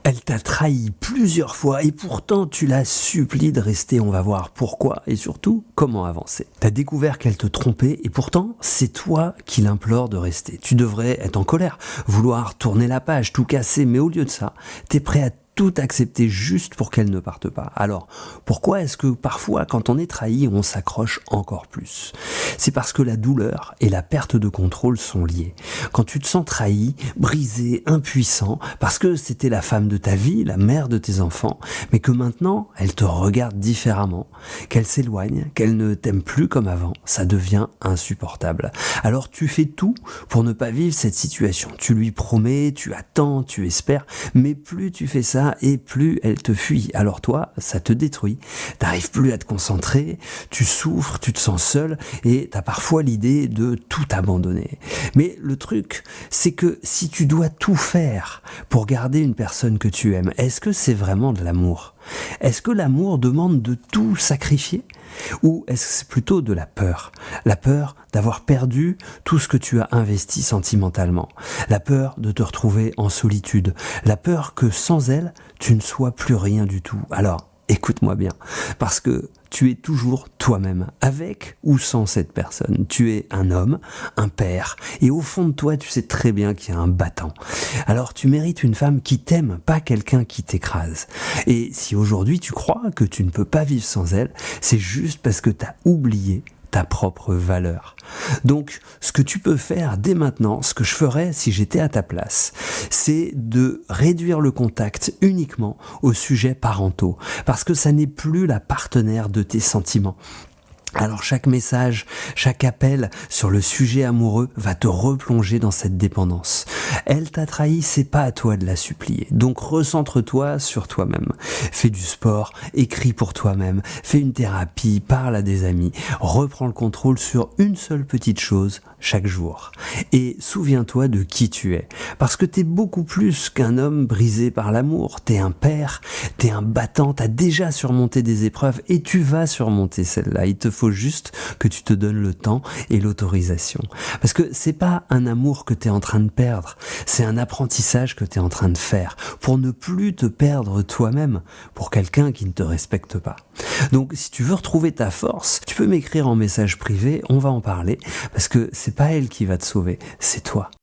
Elle t'a trahi plusieurs fois et pourtant tu la supplies de rester. On va voir pourquoi et surtout comment avancer. T'as découvert qu'elle te trompait et pourtant c'est toi qui l'implores de rester. Tu devrais être en colère, vouloir tourner la page, tout casser, mais au lieu de ça, t'es prêt à tout accepter juste pour qu'elle ne parte pas. Alors, pourquoi est-ce que parfois, quand on est trahi, on s'accroche encore plus? C'est parce que la douleur et la perte de contrôle sont liées. Quand tu te sens trahi, brisé, impuissant, parce que c'était la femme de ta vie, la mère de tes enfants, mais que maintenant, elle te regarde différemment, qu'elle s'éloigne, qu'elle ne t'aime plus comme avant, ça devient insupportable. Alors tu fais tout pour ne pas vivre cette situation. Tu lui promets, tu attends, tu espères, mais plus tu fais ça, et plus elle te fuit. Alors toi, ça te détruit. T'arrives plus à te concentrer, tu souffres, tu te sens seul et t'as parfois l'idée de tout abandonner. Mais le truc, c'est que si tu dois tout faire pour garder une personne que tu aimes, est-ce que c'est vraiment de l'amour? Est-ce que l'amour demande de tout sacrifier? Ou est-ce que c'est plutôt de la peur? La peur d'avoir perdu tout ce que tu as investi sentimentalement. La peur de te retrouver en solitude. La peur que sans elle, tu ne sois plus rien du tout. Alors, écoute-moi bien, parce que tu es toujours toi-même, avec ou sans cette personne. Tu es un homme, un père, et au fond de toi, tu sais très bien qu'il y a un battant. Alors tu mérites une femme qui t'aime, pas quelqu'un qui t'écrase. Et si aujourd'hui tu crois que tu ne peux pas vivre sans elle, c'est juste parce que tu as oublié ta propre valeur. Donc, ce que tu peux faire dès maintenant, ce que je ferais si j'étais à ta place, c'est de réduire le contact uniquement aux sujets parentaux, parce que ça n'est plus la partenaire de tes sentiments. Alors chaque message, chaque appel sur le sujet amoureux va te replonger dans cette dépendance. Elle t'a trahi, c'est pas à toi de la supplier. Donc recentre-toi sur toi-même. Fais du sport, écris pour toi-même, fais une thérapie, parle à des amis, reprends le contrôle sur une seule petite chose chaque jour. Et souviens-toi de qui tu es. Parce que t'es beaucoup plus qu'un homme brisé par l'amour. T'es un père, t'es un battant, t'as déjà surmonté des épreuves et tu vas surmonter celle-là. Il te faut juste que tu te donnes le temps et l'autorisation. Parce que c'est pas un amour que tu es en train de perdre, c'est un apprentissage que tu es en train de faire pour ne plus te perdre toi-même pour quelqu'un qui ne te respecte pas. Donc si tu veux retrouver ta force, tu peux m'écrire en message privé, on va en parler, parce que c'est pas elle qui va te sauver, c'est toi.